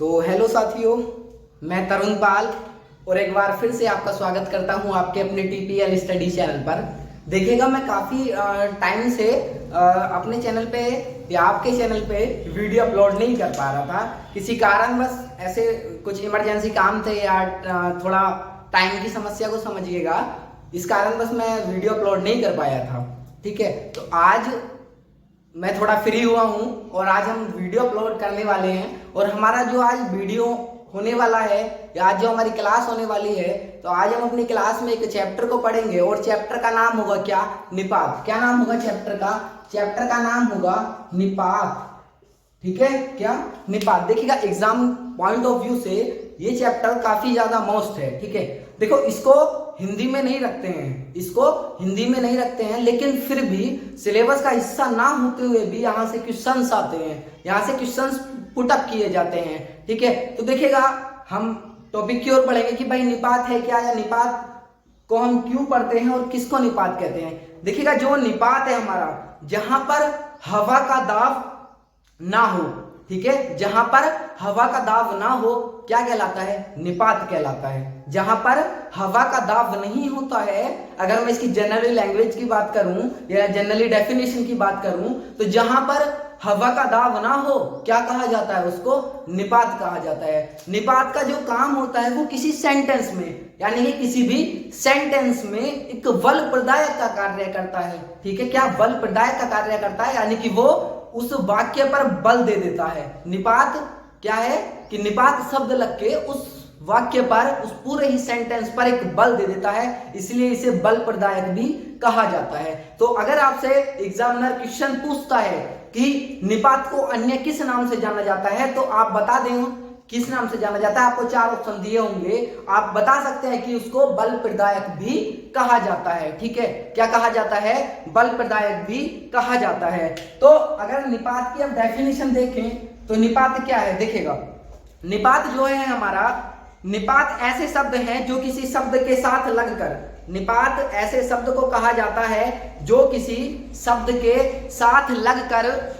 तो हेलो साथियों, मैं तरुण पाल और एक बार फिर से आपका स्वागत करता हूं आपके अपने टीपीएल स्टडी चैनल पर। देखिएगा, मैं काफ़ी टाइम से अपने चैनल पे या आपके चैनल पे वीडियो अपलोड नहीं कर पा रहा था। किसी कारणवश ऐसे कुछ इमरजेंसी काम थे या थोड़ा टाइम की समस्या को समझिएगा, इस कारणवश मैं वीडियो अपलोड नहीं कर पाया था। ठीक है, तो आज मैं थोड़ा फ्री हुआ हूँ और आज हम वीडियो अपलोड करने वाले हैं। और हमारा जो आज वीडियो होने वाला है या आज जो हमारी क्लास होने वाली है, तो आज हम अपनी क्लास में एक चैप्टर को पढ़ेंगे और चैप्टर का नाम होगा क्या? निपात। क्या नाम होगा चैप्टर का? चैप्टर का नाम होगा निपात। ठीक है, क्या? निपात। देखिएगा, एग्जाम पॉइंट ऑफ व्यू से ये चैप्टर काफी ज्यादा मस्त है। ठीक है, देखो, इसको हिंदी में नहीं रखते हैं, लेकिन फिर भी सिलेबस का हिस्सा ना होते हुए भी यहाँ से क्वेश्चंस आते हैं, यहाँ से क्वेश्चंस पुट अप किए जाते हैं। ठीक है, तो देखिएगा, हम टॉपिक की ओर बढ़ेंगे कि भाई निपात है क्या, या निपात को हम क्यों पढ़ते हैं और किसको निपात कहते हैं। देखिएगा, जो निपात है हमारा, जहां पर हवा का दाब ना हो, ठीक है, जहां पर हवा का दाब ना हो, क्या कहलाता है? निपात कहलाता है। जहां पर हवा का दाब नहीं होता है, अगर मैं इसकी जनरली लैंग्वेज की बात करूं या जनरली डेफिनेशन की बात करूं, तो जहां पर हवा का दाब ना हो, क्या कहा जाता है? उसको निपात कहा जाता है। निपात का जो काम होता है वो किसी सेंटेंस में, यानी कि किसी भी सेंटेंस में एक बल प्रदायक का कार्य करता है। ठीक है, क्या? बल प्रदायक का कार्य करता है, यानी कि वो उस वाक्य पर बल दे देता है। निपात क्या है कि निपात शब्द लग के उस वाक्य पर, उस पूरे ही सेंटेंस पर एक बल दे देता है, इसलिए इसे बल प्रदायक भी कहा जाता है। तो अगर आपसे एग्जामिनर क्वेश्चन पूछता है कि निपात को अन्य किस नाम से जाना जाता है, तो आप बता दें किस नाम से जाना जाता है। आपको 4 ऑप्शन दिए होंगे, आप बता सकते हैं कि उसको बल प्रदायक भी कहा जाता है। ठीक है, क्या कहा जाता है? बल प्रदायक भी कहा जाता है। तो अगर निपात की हम डेफिनेशन देखें तो निपात क्या है? देखिएगा, निपात जो है हमारा, निपात ऐसे शब्द हैं जो किसी शब्द के साथ लगकर, निपात ऐसे शब्द को कहा जाता है जो किसी शब्द के साथ लगकर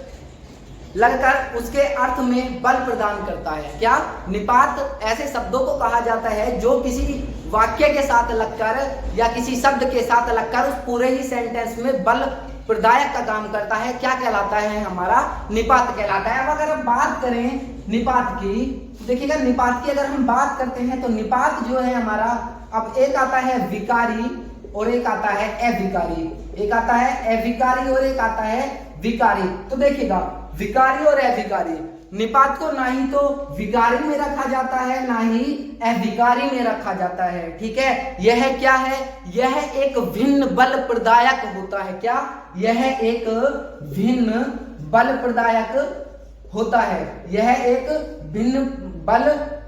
उसके अर्थ में बल प्रदान करता है। क्या? निपात ऐसे शब्दों को कहा जाता है जो किसी वाक्य के साथ लगकर या किसी शब्द के साथ लगकर उस पूरे ही सेंटेंस में बल प्रदायक का काम करता है। क्या कहलाता है? हमारा निपात कहलाता है। अब अगर हम बात करें निपात की, देखिएगा, निपात की अगर हम बात करते हैं तो निपात जो है हमारा, अब एक आता है विकारी और एक आता है अविकारी, एक आता है अविकारी और एक आता है विकारी। तो देखिएगा, विकारी और अविकारी, निपात को ना ही तो विकारी में रखा जाता है ना ही अविकारी में रखा जाता है। ठीक है, यह क्या है? यह एक भिन्न बल प्रदायक होता है। क्या? यह एक भिन्न बल प्रदायक होता है। यह एक भिन्न बल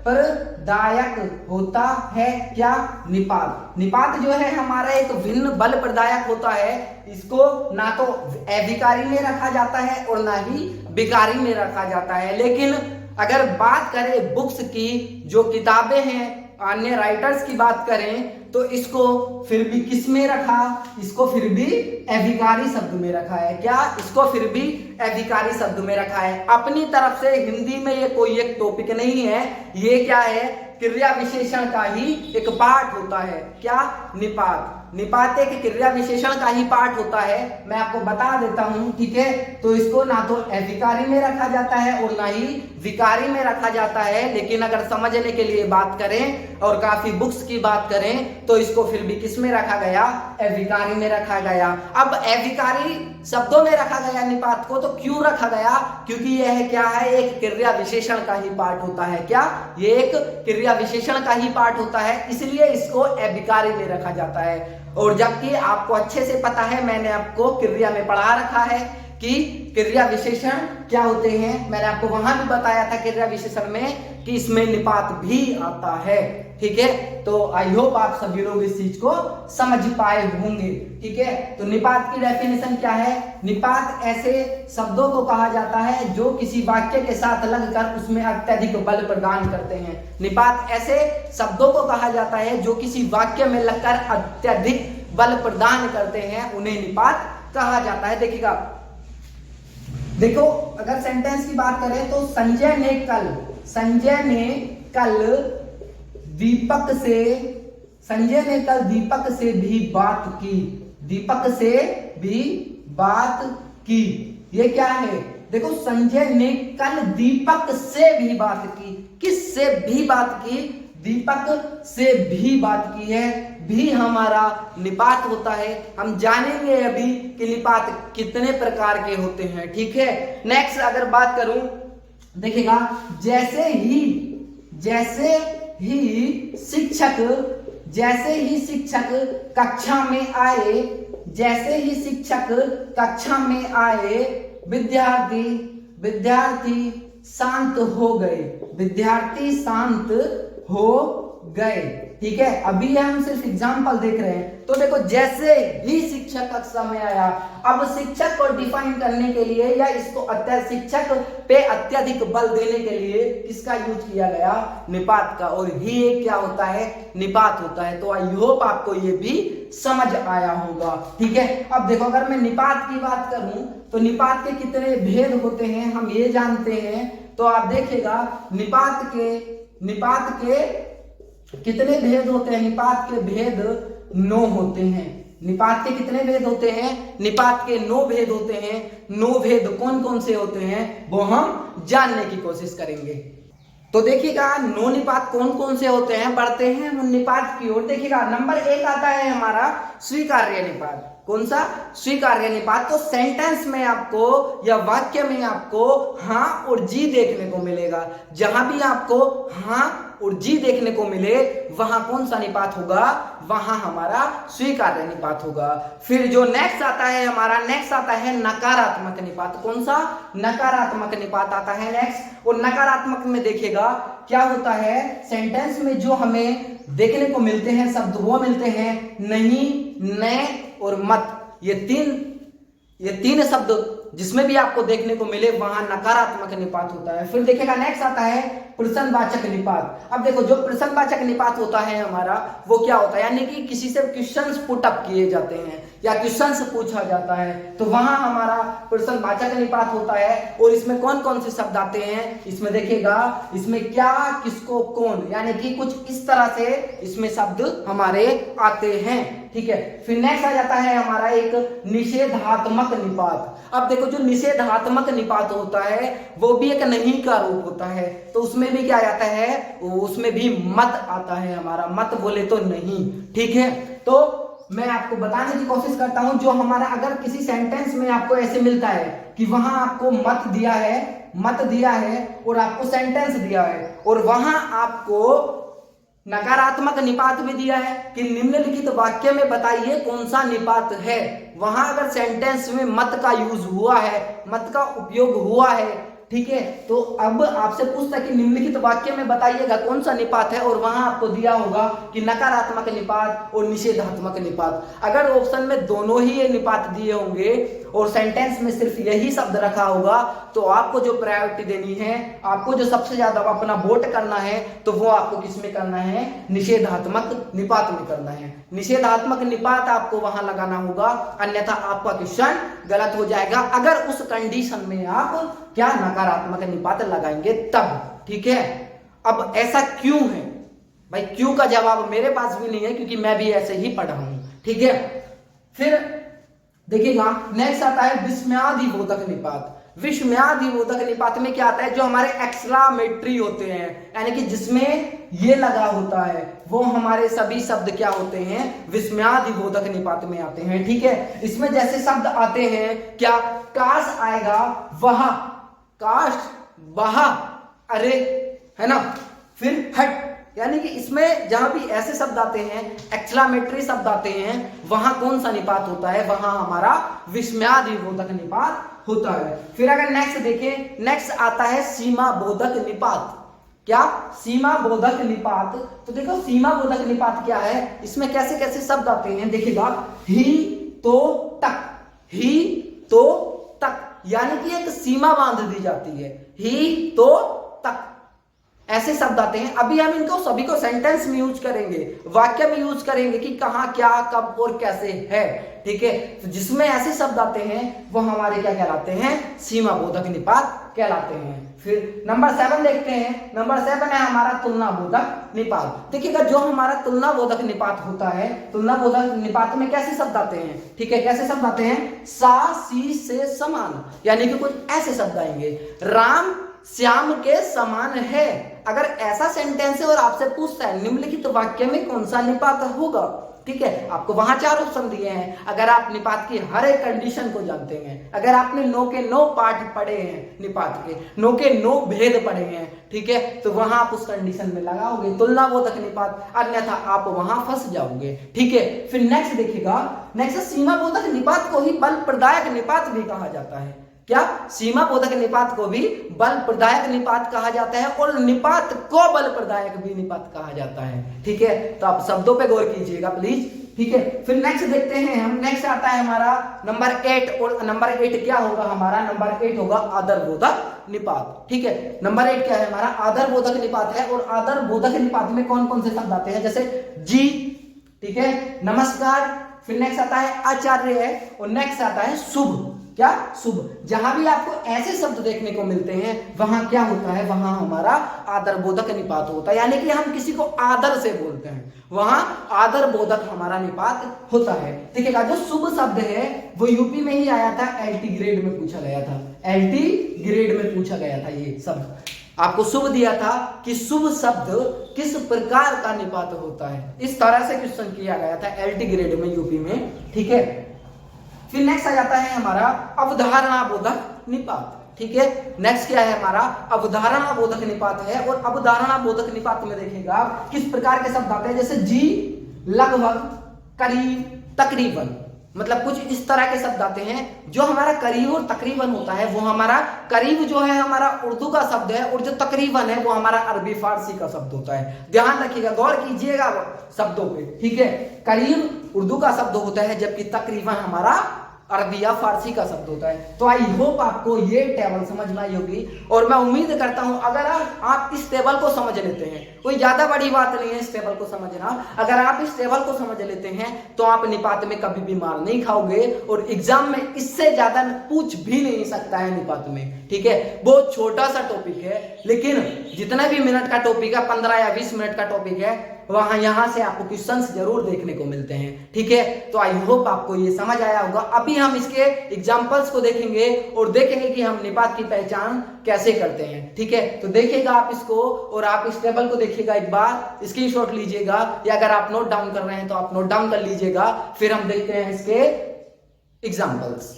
प्रदायक होता है। क्या? निपात। निपात जो है हमारा एक भिन्न बल प्रदायक होता है। इसको ना तो अविकारी में रखा जाता है और ना ही विकारी में रखा जाता है। लेकिन अगर बात करें बुक्स की, जो किताबें हैं, अन्य राइटर्स की बात करें, तो इसको फिर भी किस में रखा? इसको फिर भी अविकारी शब्द में रखा है। क्या? इसको फिर भी अविकारी शब्द में रखा है। अपनी तरफ से हिंदी में ये कोई एक टॉपिक नहीं है, ये क्या है? क्रिया विशेषण का ही एक पार्ट होता है। क्या? निपात। निपात एक क्रिया विशेषण का ही पार्ट होता है, मैं आपको बता देता हूं। ठीक है, तो इसको ना तो अविकारी में रखा जाता है और ना ही विकारी में रखा जाता है। लेकिन अगर समझने के लिए बात करें और काफी बुक्स की बात करें, तो इसको फिर भी किस में रखा गया? अविकारी में रखा गया। अब अविकारी शब्दों में रखा गया निपात को, तो क्यों रखा गया? क्योंकि यह क्या है? एक क्रिया विशेषण का ही पार्ट होता है। क्या? ये एक क्रिया विशेषण का ही पार्ट होता है, इसलिए इसको अविकारी में रखा जाता है। और जबकि आपको अच्छे से पता है, मैंने आपको क्रिया में पढ़ा रखा है कि क्रिया विशेषण क्या होते हैं। मैंने आपको वहां भी बताया था क्रिया विशेषण में कि इसमें निपात भी आता है। ठीक है, तो आई होप आप सभी लोग इस चीज को समझ पाए होंगे। ठीक है, तो निपात की डेफिनेशन क्या है? निपात ऐसे शब्दों को कहा जाता है जो किसी वाक्य के साथ लगकर उसमें अत्यधिक बल प्रदान करते हैं। निपात ऐसे शब्दों को कहा जाता है जो किसी वाक्य में लगकर अत्यधिक बल प्रदान करते हैं, उन्हें निपात कहा जाता है। देखिएगा, देखो, अगर सेंटेंस की बात करें तो संजय ने कल संजय ने कल दीपक से भी बात की। दीपक से भी बात की, ये क्या है? देखो, संजय ने कल दीपक से भी बात की। किससे भी बात की? दीपक से भी बात की है। भी हमारा निपात होता है। हम जानेंगे अभी कि निपात कितने प्रकार के होते हैं। ठीक है, नेक्स्ट अगर बात करूं, देखिएगा, जैसे ही शिक्षक कक्षा में आए, विद्यार्थी शांत हो गए। ठीक है, अभी हम सिर्फ एग्जाम्पल देख रहे हैं। तो देखो, जैसे ही शिक्षक कक्षा में आया, अब शिक्षक को डिफाइन करने के लिए या इसको शिक्षक पे अत्यधिक बल देने के लिए किसका यूज किया गया? निपात का। और ही क्या होता है? निपात होता है। तो आई होप आपको ये भी समझ आया होगा। ठीक है, अब देखो, अगर मैं निपात की बात करूं तो निपात के कितने भेद होते हैं हम ये जानते हैं। तो आप देखिएगा, निपात के कितने भेद होते हैं? निपात के भेद 9 होते हैं। निपात के कितने भेद होते हैं? निपात के 9 भेद होते हैं। 9 भेद कौन कौन से होते हैं वो हम जानने की कोशिश करेंगे। तो देखिएगा, 9 निपात कौन कौन से होते हैं, बढ़ते हैं हम निपात की ओर। देखिएगा, नंबर 1 आता है हमारा स्वीकार्य निपात। कौन सा? स्वीकार्य निपात। तो सेंटेंस में आपको या वाक्य में आपको हाँ और जी देखने को मिलेगा। जहां भी आपको हाँ और जी देखने को मिले वहां कौन सा निपात होगा? वहां हमारा स्वीकार्य निपात होगा। फिर जो नेक्स्ट आता है हमारा, नेक्स्ट आता है नकारात्मक निपात। कौन सा? नकारात्मक निपात आता है नेक्स्ट। और नकारात्मक में देखिएगा क्या होता है, सेंटेंस में जो हमें देखने को मिलते हैं शब्द वो मिलते हैं नहीं, न और मत। ये तीन शब्द जिसमें भी आपको देखने को मिले वहां नकारात्मक निपात होता है। फिर देखिएगा, नेक्स्ट आता है प्रश्नवाचक निपात। अब देखो, जो प्रश्नवाचक निपात होता है हमारा वो क्या होता है, यानी कि किसी से क्वेश्चंस पुट अप किए जाते हैं या क्वेश्चंस पूछा जाता है, तो वहां हमारा प्रश्नवाचक निपात होता है। और इसमें कौन कौन से शब्द आते हैं? इसमें देखिएगा, इसमें क्या, किसको, कौन, यानी कि कुछ इस तरह से इसमें शब्द हमारे आते हैं। ठीक है, फिर नेक्स्ट आ जाता है हमारा एक निषेधात्मक निपात। अब देखो, जो निषेधात्मक निपात होता है वो भी एक नहीं का रूप होता है। तो उसमें भी क्या आता है? उसमें भी मत आता है हमारा, मत बोले तो नहीं। ठीक है, तो मैं आपको बताने की कोशिश करता हूं, जो हमारा अगर किसी सेंटेंस में आपको ऐसे मिलता है कि वहां आपको मत दिया है और आपको सेंटेंस दिया है और वहां आपको नकारात्मक निपात भी दिया है कि निम्नलिखित वाक्य में बताइए कौन सा निपात है। वहां अगर सेंटेंस में मत का यूज हुआ है, मत का उपयोग हुआ है, ठीक है, तो अब आपसे पूछता कि निम्नलिखित वाक्य में बताइएगा कौन सा निपात है, और वहां आपको दिया होगा कि नकारात्मक निपात और निषेधात्मक निपात। अगर ऑप्शन में दोनों ही ये निपात दिए होंगे और सेंटेंस में सिर्फ यही शब्द रखा होगा, तो आपको जो प्रायोरिटी देनी है, आपको जो सबसे ज्यादा अपना वोट करना है, तो वो आपको किस में करना है? निषेधात्मक निपात में करना है। निषेधात्मक निपात आपको वहां लगाना होगा, अन्यथा आपका क्वेश्चन गलत हो जाएगा अगर उस कंडीशन में आप क्या नकारात्मक निपात लगाएंगे तब। ठीक है, अब ऐसा क्यों है भाई? क्यों का जवाब मेरे पास भी नहीं है, क्योंकि मैं भी ऐसे ही पढ़ा हूं। ठीक है, फिर देखिएगा, नेक्स्ट आता है विस्मयादिबोधक निपात। विस्मयादिबोधक निपात में क्या आता है? जो हमारे एक्सक्लामेटरी होते हैं, यानी कि जिसमें ये लगा होता है, वो हमारे सभी शब्द क्या होते हैं? विस्मयादिबोधक निपात में आते हैं। ठीक है, इसमें जैसे शब्द आते हैं क्या? काश आएगा, वह, काश, वह, अरे, है ना, फिर हट, यानी कि इसमें जहां भी ऐसे शब्द आते हैं, एक्सक्लामेटरी शब्द आते हैं, वहां कौन सा निपात होता है? वहां हमारा विस्मयादिबोधक निपात होता है। फिर अगर नेक्स्ट देखें, नेक्स्ट आता है सीमा बोधक निपात। क्या? सीमा बोधक निपात। तो देखो, सीमा बोधक निपात क्या है, इसमें कैसे कैसे शब्द आते हैं, देखिएगा, ही तो तक, ही तो तक, यानी कि एक सीमा बांध दी जाती है, ही तो तक, ऐसे शब्द आते हैं। अभी हम इनको सभी को सेंटेंस में यूज करेंगे, वाक्य में यूज करेंगे कि कहां, क्या, कब और कैसे है। ठीक है, तो जिसमें ऐसे शब्द आते हैं वो हमारे क्या कहलाते हैं? सीमा बोधक निपात कहलाते हैं। फिर नंबर 7 देखते हैं। नंबर 7 है हमारा तुलनाबोधक निपात। देखिएगा जो हमारा तुलनाबोधक निपात होता है, तुलनाबोधक निपात में कैसे शब्द आते हैं, ठीक है, कैसे शब्द आते हैं, सा सी से समान, यानी कि कुछ ऐसे शब्द आएंगे, राम श्याम के समान है। अगर ऐसा सेंटेंस है और आपसे पूछता है निम्नलिखित वाक्य में कौन सा निपात होगा, ठीक है, आपको वहां 4 ऑप्शन दिए हैं। अगर आप निपात की हर एक कंडीशन को जानते हैं, अगर आपने 9 के 9 पार्ट पढ़े हैं निपात के, 9 के 9 भेद पढ़े हैं, ठीक है, तो वहां आप उस कंडीशन में लगाओगे तुलनाबोधक निपात, अन्यथा आप वहां फंस जाओगे, ठीक है। फिर नेक्स्ट देखिएगा, नेक्स्ट सीमाबोधक निपात को ही बल प्रदायक निपात भी कहा जाता है। क्या, सीमा बोधक निपात को भी बल प्रदायक निपात कहा जाता है और निपात को बल प्रदायक भी निपात कहा जाता है, ठीक है। तो आप शब्दों पे गौर कीजिएगा प्लीज, ठीक है। फिर नेक्स्ट देखते हैं हम, नेक्स्ट आता है हमारा नंबर 8, और नंबर 8 क्या होगा हमारा, नंबर 8 होगा आदरबोधक निपात, ठीक है। नंबर 8 क्या है हमारा, आदरबोधक निपात है। और आदरबोधक निपात में कौन कौन से शब्द आते हैं, जैसे जी, ठीक है, नमस्कार, फिर नेक्स्ट आता है आचार्य है, और नेक्स्ट आता है शुभ, क्या, शुभ। जहां भी आपको ऐसे शब्द देखने को मिलते हैं वहां क्या होता है, वहां हमारा आदरबोधक निपात होता है, यानी कि हम किसी को आदर से बोलते हैं, वहां आदरबोधक हमारा निपात होता है। देखिएगा जो शुभ शब्द है वो यूपी में ही आया था, एलटी ग्रेड में पूछा गया था, एलटी ग्रेड में पूछा गया था ये शब्द, आपको शुभ दिया था कि शुभ शब्द किस प्रकार का निपात होता है, इस तरह से क्वेश्चन किया गया था एलटी ग्रेड में यूपी में, ठीक है। फिर नेक्स्ट आ जाता है हमारा अवधारणा बोधक निपात, ठीक है। नेक्स्ट क्या है हमारा, अवधारणा बोधक निपात है। और अवधारणा बोधक निपात में देखिएगा किस प्रकार के शब्द आते हैं, जैसे जी, लगभग, करीब, तकरीबन, मतलब कुछ इस तरह के शब्द आते हैं। जो हमारा करीब और तकरीबन होता है वो हमारा करीब जो है हमारा उर्दू का शब्द है, और जो तकरीबन है वो हमारा अरबी फारसी का शब्द होता है। ध्यान रखिएगा, गौर कीजिएगा शब्दों पे, ठीक है। करीब उर्दू का शब्द होता है जबकि तकरीबन हमारा अरबी या फारसी का शब्द होता है। तो आई होप आपको ये टेबल समझ में आई होगी, और मैं उम्मीद करता हूं अगर आप इस टेबल को समझ लेते हैं, कोई ज्यादा बड़ी बात नहीं है इस टेबल को समझना, अगर आप इस टेबल को समझ लेते हैं तो आप निपात में कभी भी मार नहीं खाओगे, और एग्जाम में इससे ज्यादा पूछ भी नहीं सकता है निपात में, ठीक है। बहुत छोटा सा टॉपिक है, लेकिन जितना भी मिनट का टॉपिक है, 15 या 20 मिनट का टॉपिक है, वहां यहां से आपको क्वेश्चंस जरूर देखने को मिलते हैं, ठीक है। तो आई होप आपको ये समझ आया होगा। अभी हम इसके एग्जांपल्स को देखेंगे और देखेंगे कि हम निपात की पहचान कैसे करते हैं, ठीक है। तो देखिएगा आप इसको, और आप इस टेबल को देखिएगा, एक बार स्क्रीनशॉट लीजिएगा, या अगर आप नोट डाउन कर रहे हैं तो आप नोट डाउन कर लीजिएगा। फिर हम देखते हैं इसके एग्जाम्पल्स।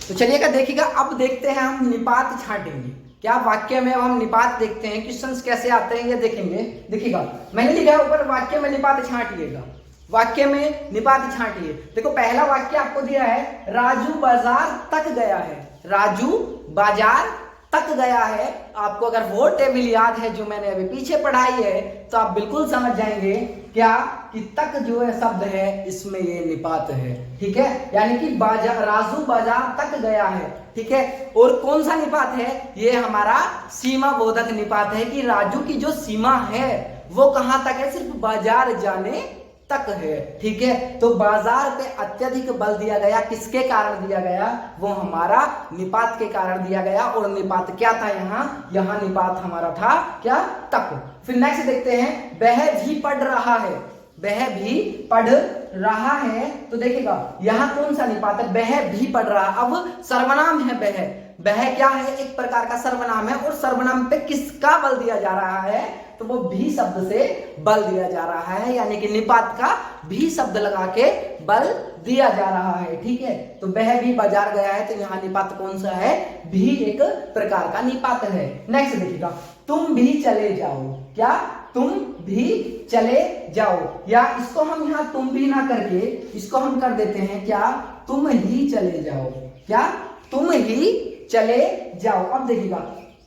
तो चलिएगा देखिएगा, अब देखते हैं हम निपात छांटेंगे, क्या वाक्य में हम निपात देखते हैं, क्वेश्चंस कैसे आते हैं ये देखेंगे। देखिएगा मैंने लिखा है ऊपर, वाक्य में निपात छांटिएगा, वाक्य में निपात छांटिए। देखो पहला वाक्य आपको दिया है, राजू बाजार तक गया है, राजू बाजार तक गया है। आपको अगर वो टेबल याद है जो मैंने अभी पीछे पढ़ाई है तो आप बिल्कुल समझ जाएंगे क्या, कि तक जो है शब्द है इसमें ये निपात है, ठीक है, यानी कि बाजार, राजू बाजार तक गया है, ठीक है। और कौन सा निपात है, ये हमारा सीमा बोधक निपात है, कि राजू की जो सीमा है वो कहां तक है, सिर्फ बाजार जाने तक है, ठीक है। तो बाजार पे अत्यधिक बल दिया गया, किसके कारण दिया गया, वो हमारा निपात के कारण दिया गया। और निपात क्या था यहाँ निपात हमारा था क्या, तक। फिर नेक्स्ट देखते हैं, वह भी पढ़ रहा है, वह भी पढ़ रहा है। तो देखिएगा यहाँ कौन सा निपात है, वह भी पढ़ रहा। अब सर्वनाम है वह क्या है, एक प्रकार का सर्वनाम है, और सर्वनाम पे किसका बल दिया जा रहा है, तो वो भी शब्द से बल दिया जा रहा है, यानी कि निपात का भी शब्द लगा के बल दिया जा रहा है, ठीक है। तो वह भी बाजार गया है, तो यहाँ निपात कौन सा है, भी एक प्रकार का निपात है। नेक्स्ट देखिएगा, तुम भी चले जाओ, क्या, तुम भी चले जाओ, या इसको हम यहाँ तुम भी ना करके इसको हम कर देते हैं क्या, तुम ही चले जाओ, क्या, तुम ही चले जाओ। अब देखिएगा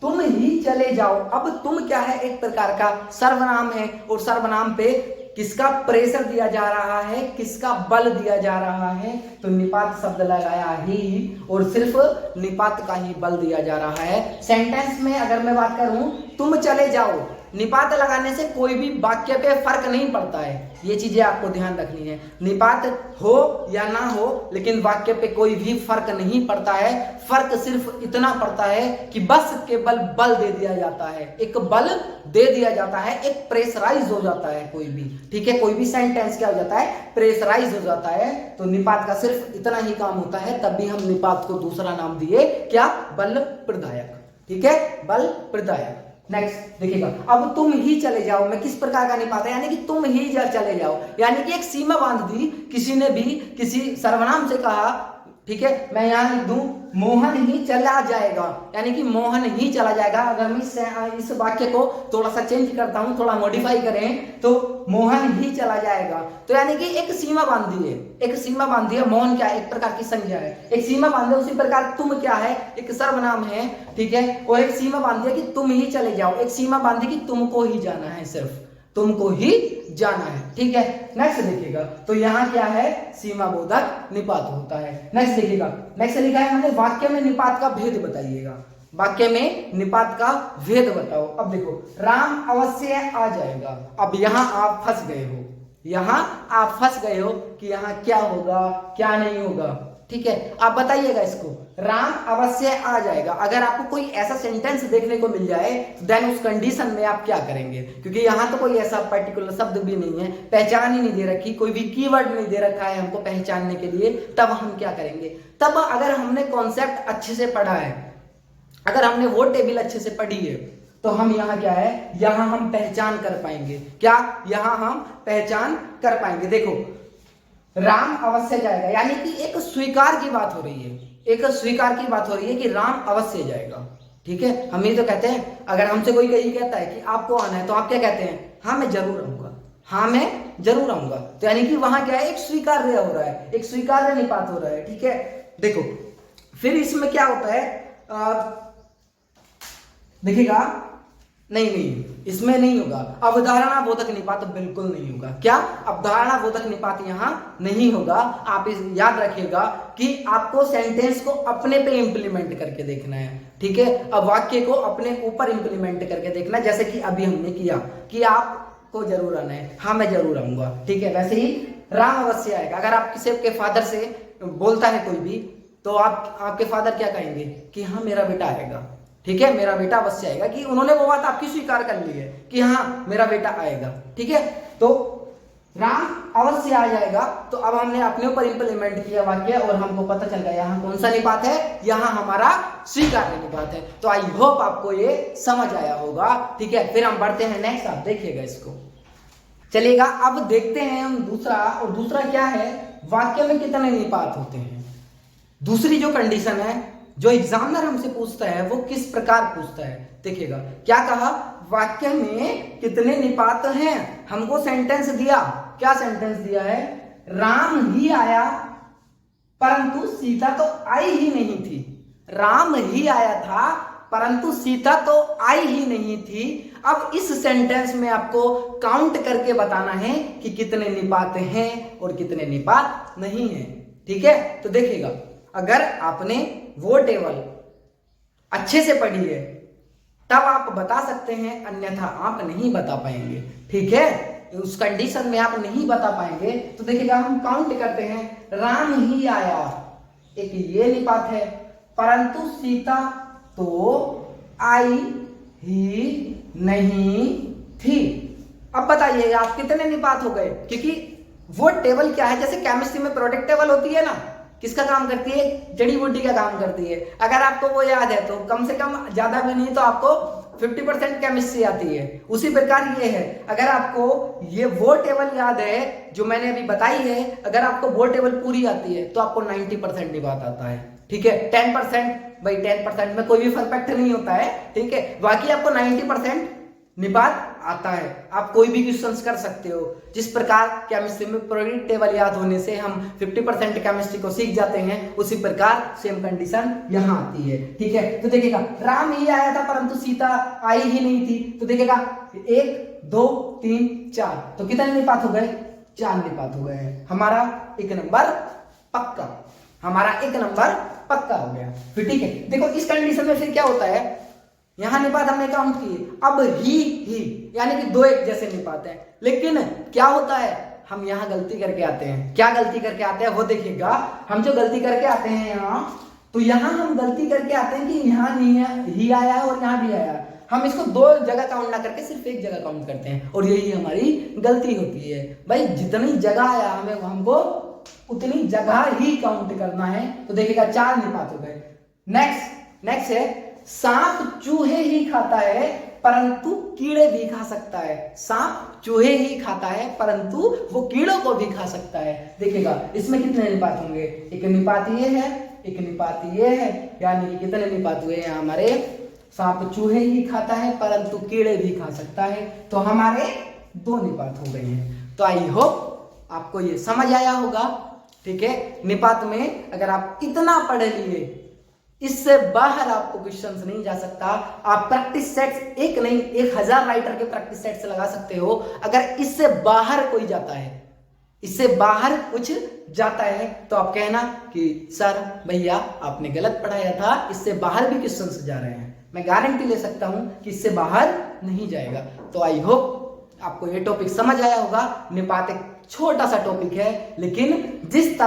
तुम ही चले जाओ, अब तुम क्या है, एक प्रकार का सर्वनाम है, और सर्वनाम पे किसका प्रेशर दिया जा रहा है, किसका बल दिया जा रहा है, तो निपात शब्द लगाया ही, और सिर्फ निपात का ही बल दिया जा रहा है। सेंटेंस में अगर मैं बात करूं, तुम चले जाओ, निपात लगाने से कोई भी वाक्य पे फर्क नहीं पड़ता है, ये चीजें आपको ध्यान रखनी है। निपात हो या ना हो लेकिन वाक्य पे कोई भी फर्क नहीं पड़ता है। फर्क सिर्फ इतना पड़ता है कि बस केवल बल दे दिया जाता है, एक बल दे दिया जाता है, एक प्रेशराइज हो जाता है कोई भी, ठीक है, कोई भी सेंटेंस क्या हो जाता है, प्रेशराइज हो जाता है। तो निपात का सिर्फ इतना ही काम होता है, तब भी हम निपात को दूसरा नाम दिए क्या, बल प्रदायक, ठीक है, बल प्रदायक। नेक्स्ट देखिएगा, अब तुम ही चले जाओ में किस प्रकार का निपात है, यानी कि तुम ही चले जाओ, यानी कि एक सीमा बांध दी, किसी ने भी किसी सर्वनाम से कहा, ठीक है, मैं यहां लिख दूं मोहन ही चला जाएगा, यानी कि मोहन ही चला जाएगा। अगर मैं इस वाक्य को थोड़ा सा चेंज करता हूं, थोड़ा मॉडिफाई करें तो मोहन ही चला जाएगा, तो यानी कि एक सीमा बांधी है, एक सीमा बांधी है। मोहन क्या है, एक प्रकार की संज्ञा है, एक सीमा बांधे। उसी प्रकार तुम क्या है, एक सर्वनाम है, ठीक है, और एक सीमा बांधी है कि तुम ही चले जाओ, एक सीमा बांधी कि तुमको ही जाना है, सिर्फ तुमको ही जाना है, ठीक है। नेक्स्ट देखिएगा, तो यहाँ क्या है, सीमा बोधक निपात होता है। नेक्स्ट देखिएगा, नेक्स्ट लिखा है हमने वाक्य में निपात का भेद बताइएगा, वाक्य में निपात का भेद बताओ। अब देखो, राम अवश्य आ जाएगा। अब यहाँ आप फंस गए हो, यहाँ आप फंस गए हो कि यहाँ क्या होगा क्या नहीं होगा, ठीक है, आप बताइएगा इसको। राम अवश्य आ जाएगा, अगर आपको कोई ऐसा सेंटेंस देखने को मिल जाए देन उस कंडीशन में आप क्या करेंगे, क्योंकि यहाँ तो कोई ऐसा पर्टिकुलर शब्द भी नहीं है, पहचान ही नहीं दे रखी, कोई भी कीवर्ड नहीं दे रखा है हमको पहचानने के लिए, तब हम क्या करेंगे, तब अगर हमने कॉन्सेप्ट अच्छे से पढ़ा है, अगर हमने वो टेबल अच्छे से पढ़ी है, तो हम यहाँ क्या है, यहाँ हम पहचान कर पाएंगे, क्या, यहाँ हम पहचान कर पाएंगे। देखो, राम अवश्य जाएगा, यानी कि एक स्वीकार की बात हो रही है, एक स्वीकार की बात हो रही है कि राम अवश्य जाएगा, ठीक है। हम ये तो कहते हैं, अगर हमसे कोई कहीं कहता है कि आपको आना है, तो आप क्या कहते हैं, हाँ मैं जरूर आऊंगा, हाँ मैं जरूर आऊंगा, तो यानी कि वहां क्या है, एक स्वीकार्य हो रहा है, एक स्वीकार्य निपात हो रहा है, ठीक है। देखो फिर इसमें क्या होता है, देखिएगा, नहीं इसमें नहीं होगा, अवधारणा बोधक निपात बिल्कुल नहीं होगा। क्या, अवधारणा बोधक निपात यहां नहीं होगा। आप इस याद रखिएगा कि आपको सेंटेंस को अपने पे इंप्लीमेंट करके देखना है, ठीक है, अब वाक्य को अपने ऊपर इंप्लीमेंट करके देखना है, जैसे कि अभी हमने किया कि आपको जरूर आना है, हाँ मैं जरूर आऊंगा, ठीक है। वैसे ही राम अवश्य आएगा, अगर आप किसी के फादर से बोलता है कोई भी, तो आपके फादर क्या कहेंगे कि हाँ मेरा बेटा आएगा, ठीक है, मेरा बेटा अवश्य आएगा, कि उन्होंने वो बात आपकी स्वीकार कर ली है कि हाँ मेरा बेटा आएगा, ठीक है। तो राम अवश्य आ जाएगा, तो अब हमने अपने ऊपर इंप्लीमेंट किया वाक्य और हमको पता चल गया यहाँ कौन सा निपात है, यहाँ हमारा स्वीकार्य निपात है। तो आई होप आपको ये समझ आया होगा, ठीक है। फिर हम बढ़ते हैं नेक्स्ट, आप देखिएगा इसको, चलिएगा। अब देखते हैं हम दूसरा, और दूसरा क्या है, वाक्य में कितने निपात होते हैं। दूसरी जो कंडीशन है, जो एग्जामिनर हमसे पूछता है, वो किस प्रकार पूछता है, देखिएगा। क्या कहा, वाक्य में कितने निपात हैं, हमको सेंटेंस दिया, क्या सेंटेंस दिया है, राम ही आया परंतु सीता तो आई ही नहीं थी, राम ही आया था परंतु सीता तो आई ही नहीं थी। अब इस सेंटेंस में आपको काउंट करके बताना है कि कितने निपात हैं और कितने निपात नहीं हैं, ठीक है। तो देखिएगा, अगर आपने वो टेबल अच्छे से पढ़ी है तब आप बता सकते हैं, अन्यथा आप नहीं बता पाएंगे, ठीक है, उस कंडीशन में आप नहीं बता पाएंगे। तो देखिएगा, हम काउंट करते हैं, राम ही आया, एक ये निपात है, परंतु सीता तो आई ही नहीं थी। अब बताइएगा आप कितने निपात हो गए, क्योंकि वो टेबल क्या है, जैसे केमिस्ट्री में प्रोडक्ट टेबल होती है ना, किसका काम करती है, जड़ी बूटी का काम करती है। अगर आपको वो याद है तो कम से कम, ज्यादा भी नहीं तो आपको 50% केमिस्ट्री आती है। उसी प्रकार ये है, अगर आपको ये वो टेबल याद है जो मैंने अभी बताई है, अगर आपको वो टेबल पूरी आती है तो आपको 90% निपात आता है, ठीक है। 10%, भाई 10% में कोई भी परफेक्ट नहीं होता है, ठीक है, बाकी आपको 90% निपात आता है। आप कोई भी क्वेश्चंस कर सकते हो, जिस प्रकार केमिस्ट्री में प्रोडक्ट टेबल याद होने से हम 50% केमिस्ट्री को सीख जाते हैं, उसी प्रकार सेम कंडीशन यहाँ आती है, ठीक है। तो देखिएगा, राम ही आया था परंतु सीता आई ही नहीं थी। तो देखिएगा, 1 2 3 4, तो कितने निपात हो गए, 4 निपात हो गए। हमारा 1 नंबर पक्का, हमारा 1 नंबर पक्का हो गया। फिर ठीक है, देखो इस कंडीशन में फिर क्या होता है, यहाँ निपात हमने काउंट किए। अब ही यानी कि दो एक जैसे निपात हैं। लेकिन क्या होता है, हम यहाँ गलती करके आते हैं। क्या गलती करके आते हैं वो देखिएगा। हम जो गलती करके आते हैं यहाँ, तो यहाँ हम गलती करके आते हैं कि यहाँ नहीं ही आया है और यहाँ भी आया है। हम इसको दो जगह काउंट ना करके सिर्फ एक जगह काउंट करते हैं और यही हमारी गलती होती है। भाई जितनी जगह आया हमें हमको उतनी जगह ही काउंट करना है। तो देखिएगा 4 निपात हो गए। नेक्स्ट है सांप चूहे ही खाता है परंतु कीड़े भी खा सकता है। सांप चूहे ही खाता है परंतु वो कीड़ों को भी खा सकता है। देखिएगा इसमें कितने निपात होंगे, एक निपात ये है, एक निपात ये है, यानी कि कितने निपात हुए हैं हमारे, सांप चूहे ही खाता है परंतु कीड़े भी खा सकता है। तो हमारे 2 निपात हो गए हैं। तो आई होप आपको ये समझ आया होगा। ठीक है, निपात में अगर आप इतना पढ़ लिए, इससे बाहर आपको क्वेश्चंस नहीं जा सकता। आप प्रैक्टिस सेट्स एक नहीं 1000 राइटर के प्रैक्टिस सेट्स लगा सकते हो। अगर इससे बाहर कोई जाता है, इससे बाहर कुछ जाता है, तो आप कहना कि सर भैया आपने गलत पढ़ाया था, इससे बाहर भी क्वेश्चंस जा रहे हैं। मैं गारंटी ले सकता हूं कि इससे बाहर नहीं जाएगा। तो आई होप आपको ये टॉपिक समझ आया होगा। निपात एक छोटा सा टॉपिक है, लेकिन जिस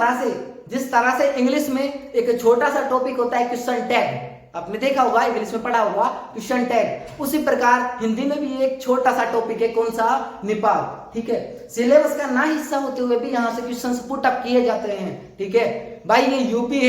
तरह से इंग्लिश में एक छोटा सा टॉपिक होता है क्वेश्चन टैग, आपने देखा होगा, इंग्लिश में पढ़ा होगा क्वेश्चन टैग, उसी प्रकार हिंदी में भी एक छोटा सा टॉपिक है। कौन सा, निपात। ठीक है, सिलेबस का ना हिस्सा होते हुए भी यहाँ से क्वेश्चन पुट अप किए जाते हैं। ठीक है भाई, ये यूपी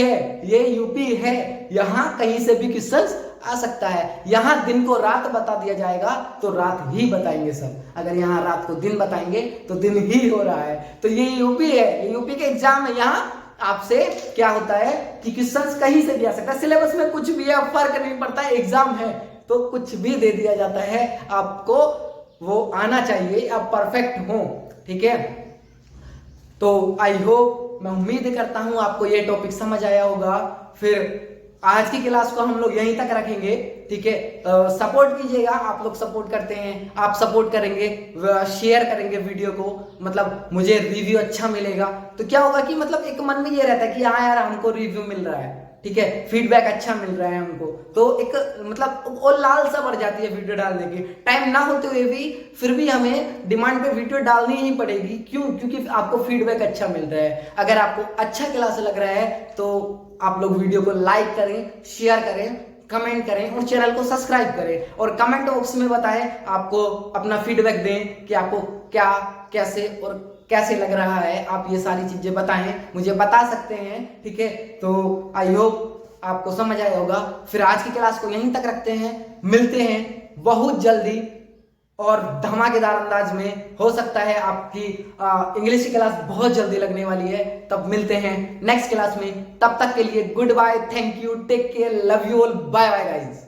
है, यहाँ कहीं से भी क्वेश्चन आ सकता है। यहाँ दिन को रात बता दिया जाएगा तो रात ही बताएंगे सब। अगर यहाँ रात को दिन बताएंगे तो दिन ही हो रहा है। तो ये यूपी है, ये यूपी के एग्जाम है। यहाँ आपसे क्या होता है कि क्वेश्चंस कहीं से भी आ सकता है। सिलेबस में कुछ भी है, फर्क नहीं पड़ता, एग्जाम है तो कुछ भी दे दिया जाता है। आपको वो आना चाहिए, आप परफेक्ट हो। ठीक है, तो आई होप, मैं उम्मीद करता हूं आपको ये टॉपिक समझ आया होगा। फिर आज की क्लास को हम लोग यहीं तक रखेंगे। ठीक है, सपोर्ट कीजिएगा। आप लोग सपोर्ट करते हैं, आप सपोर्ट करेंगे, शेयर करेंगे वीडियो को, मतलब मुझे रिव्यू अच्छा मिलेगा। तो क्या होगा कि मतलब एक मन में ये रहता है कि हाँ यार हमको रिव्यू मिल रहा है, ठीक है, फीडबैक अच्छा मिल रहा है हमको, तो एक मतलब और लालसा बढ़ जाती है वीडियो डालने की। टाइम ना होते हुए भी फिर भी हमें डिमांड पे वीडियो डालनी ही पड़ेगी। क्यों? क्योंकि आपको फीडबैक अच्छा मिल रहा है। अगर आपको अच्छा क्लास लग रहा है तो आप लोग वीडियो को लाइक करें, शेयर करें, कमेंट करें और चैनल को सब्सक्राइब करें। और कमेंट बॉक्स में बताएं, आपको अपना फीडबैक दें कि आपको क्या, कैसे और कैसे लग रहा है। आप ये सारी चीजें बताएं, मुझे बता सकते हैं। ठीक है, तो आई होप आपको समझ आया होगा। फिर आज की क्लास को यहीं तक रखते हैं, मिलते हैं बहुत जल्दी और धमाकेदार अंदाज में। हो सकता है आपकी इंग्लिश की क्लास बहुत जल्दी लगने वाली है, तब मिलते हैं नेक्स्ट क्लास में। तब तक के लिए goodbye, thank you, take care, love you all, bye bye guys.